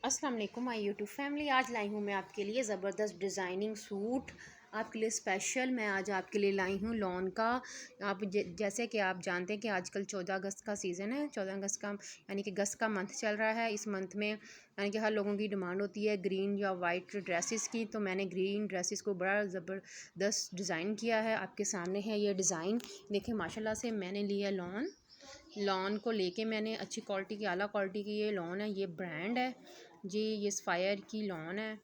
अस्सलाम वालेकुम my YouTube family. आज लाई हूँ मैं आपके लिए ज़बरदस्त डिज़ाइनिंग सूट आपके लिए स्पेशल। मैं आज आपके लिए लाई हूँ लॉन का। आप जैसे कि आप जानते हैं कि आजकल 14 अगस्त का सीज़न है। 14 अगस्त का यानी कि अगस्त का मंथ चल रहा है। इस मंथ में यानी कि हर लोगों की डिमांड होती है ग्रीन या वाइट ड्रेसेस की। तो मैंने ग्रीन ड्रेसेस को बड़ा ज़बरदस्त डिज़ाइन किया है। आपके सामने है ये डिज़ाइन। देखिए माशाल्लाह से मैंने लिया लॉन को लेके मैंने अच्छी क्वालिटी की, आला क्वालिटी की ये लॉन है। ये ब्रांड है जी, ये स्पायर की लॉन है।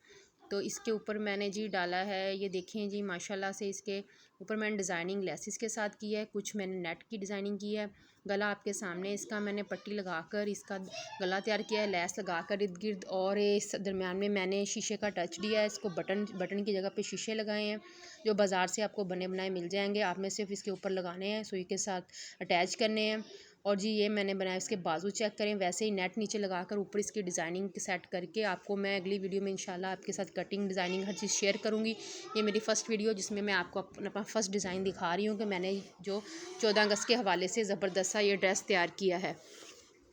तो इसके ऊपर मैंने जी डाला है, ये देखें जी माशाल्लाह से इसके ऊपर मैंने डिज़ाइनिंग लेसिस के साथ की है। कुछ मैंने नेट की डिज़ाइनिंग की है। गला आपके सामने, इसका मैंने पट्टी लगाकर इसका गला तैयार किया है, लेस लगाकर इर्द गिर्द। और इस दरमियान में मैंने शीशे का टच दिया है। इसको बटन की जगह पे शीशे लगाए हैं जो बाज़ार से आपको बने बनाए मिल जाएंगे। आपने सिर्फ इसके ऊपर लगाने हैं, सुई के साथ अटैच करने हैं। और जी ये मैंने बनाया। इसके बाजू चेक करें, वैसे ही नेट नीचे लगाकर ऊपर इसकी डिज़ाइनिंग सेट करके आपको मैं अगली वीडियो में इंशाल्लाह आपके साथ कटिंग डिज़ाइनिंग हर चीज़ शेयर करूँगी। ये मेरी फ़र्स्ट वीडियो जिसमें मैं आपको अपना फ़र्स्ट डिज़ाइन दिखा रही हूँ कि मैंने जो 14 अगस्त के हवाले से ज़बरदस्त सा ये ड्रेस तैयार किया है।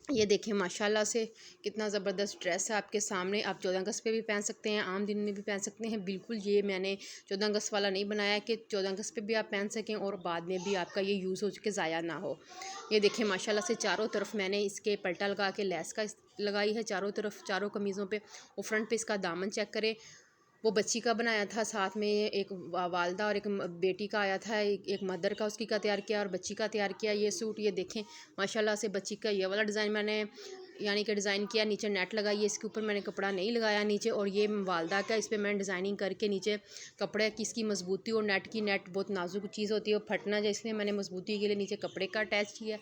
ये देखें माशाल्लाह से कितना ज़बरदस्त ड्रेस है आपके सामने। आप 14 अगस्त पे भी पहन सकते हैं, आम दिन में भी पहन सकते हैं। बिल्कुल ये मैंने 14 अगस्त वाला नहीं बनाया कि 14 अगस्त पे भी आप पहन सकें और बाद में भी आपका ये यूज़ हो चुके ज़ाया ना हो। ये देखें माशाल्लाह से चारों तरफ मैंने इसके पल्टा लगा के लेस का लगाई है चारों तरफ, चारों कमीज़ों पे। और फ्रंट पे इसका दामन चेक करें, वो बच्ची का बनाया था, साथ में एक वालदा और एक बेटी का आया था, एक मदर का उसकी का तैयार किया और बच्ची का तैयार किया ये सूट। ये देखें माशाल्लाह से बच्ची का ये वाला डिज़ाइन मैंने यानी कि डिज़ाइन किया। नीचे नेट लगाई है, इसके ऊपर मैंने कपड़ा नहीं लगाया नीचे। और ये वालदा का, इस पर मैंने डिज़ाइनिंग करके नीचे कपड़े की इसकी मजबूती और नेट बहुत नाजुक चीज़ होती है, फटना जाए, इसलिए मैंने मजबूती के लिए नीचे कपड़े का अटैच किया।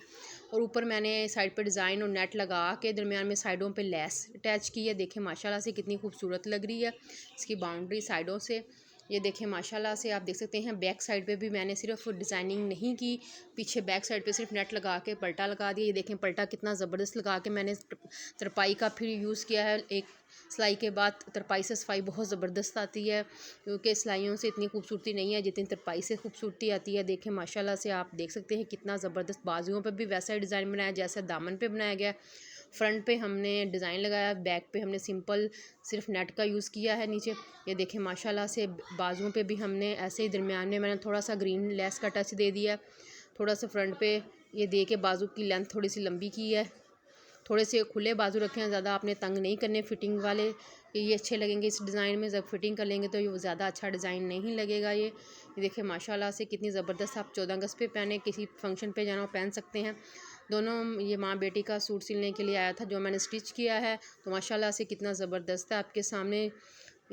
और ऊपर मैंने साइड पे डिज़ाइन और नेट लगा के दरमियान में साइडों पे लेस अटैच की है। देखें माशाल्लाह से कितनी खूबसूरत लग रही है इसकी बाउंड्री साइडों से। ये देखें माशाल्लाह से आप देख सकते हैं। बैक साइड पे भी मैंने सिर्फ डिज़ाइनिंग नहीं की, पीछे बैक साइड पे सिर्फ नेट लगा के पल्टा लगा दिया। ये देखें पल्टा कितना ज़बरदस्त लगा के मैंने तरपाई का फिर यूज़ किया है। एक सिलाई के बाद तरपाई से सफाई बहुत ज़बरदस्त आती है, क्योंकि सिलाइयों से इतनी खूबसूरती नहीं है जितनी तरपाई से खूबसूरती आती है। देखें माशाल्लाह से आप देख सकते हैं कितना ज़बरदस्त। बाजुओं पे भी वैसा ही डिज़ाइन बनाया जैसा दामन पे बनाया गया। फ्रंट पे हमने डिज़ाइन लगाया, बैक पे हमने सिंपल सिर्फ नेट का यूज़ किया है नीचे। ये देखें माशाल्लाह से बाजुओं पे भी हमने ऐसे ही दरमियान में मैंने थोड़ा सा ग्रीन लेस का टच दे दिया। थोड़ा सा फ्रंट पे ये दे के बाजू की लेंथ थोड़ी सी लंबी की है। थोड़े से खुले बाजू रखे हैं, ज़्यादा आपने तंग नहीं करने, फिटिंग वाले ये अच्छे लगेंगे इस डिज़ाइन में। जब फिटिंग कर लेंगे तो ये ज़्यादा अच्छा डिज़ाइन नहीं लगेगा। ये देखिए माशाल्लाह से कितनी ज़बरदस्त। आप 14 अगस्त पे पहने, किसी फंक्शन पे जाना हो पहन सकते हैं। दोनों ये माँ बेटी का सूट सिलने के लिए आया था जो मैंने स्टिच किया है। तो माशाल्लाह से कितना ज़बरदस्त है आपके सामने।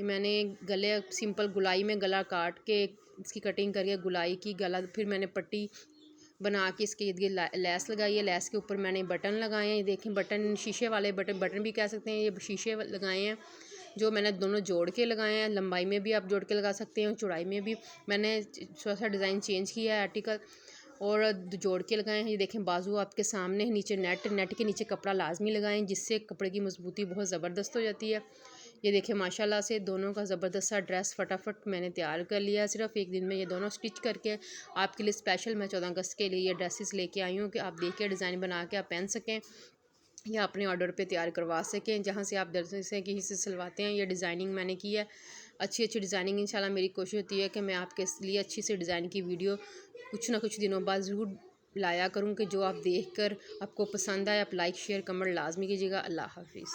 मैंने गले सिंपल गुलाई में गला काट के इसकी कटिंग करके गुलाई की गला, फिर मैंने पट्टी बना के इसके इर्द गिर्द लेस लगाई है। लेस के ऊपर मैंने बटन लगाए हैं। देखें बटन शीशे वाले बटन भी कह सकते हैं, ये शीशे लगाए हैं जो मैंने दोनों जोड़ के लगाए हैं। लंबाई में भी आप जोड़ के लगा सकते हैं, चौड़ाई में भी मैंने थोड़ा सा डिज़ाइन चेंज किया है आर्टिकल और जोड़ के लगाए हैं। ये देखें बाजू आपके सामने, नीचे नेट के नीचे कपड़ा लाजमी लगाएं जिससे कपड़े की मजबूती बहुत ज़बरदस्त हो जाती है। ये देखें माशाल्लाह से दोनों का ज़बरदस्त सा ड्रेस फटाफट मैंने तैयार कर लिया सिर्फ एक दिन में। ये दोनों स्टिच करके आपके लिए स्पेशल मैं 14 अगस्त के लिए ये ड्रेसेस लेके आई हूँ कि आप देख के डिज़ाइन बना के आप पहन सकें या अपने ऑर्डर पे तैयार करवा सकें। जहाँ से आप दर्जी से कहीं से सिलवाते हैं, ये डिज़ाइनिंग मैंने की है। अच्छी डिज़ाइनिंग इंशाल्लाह मेरी कोशिश होती है कि मैं आपके लिए अच्छी सी डिज़ाइन की वीडियो कुछ ना कुछ दिनों बाद ज़रूर लाया करूँ कि जो आप देख कर आपको पसंद आए। आप लाइक शेयर कमेंट लाजमी कीजिएगा। अल्लाह हाफिज़।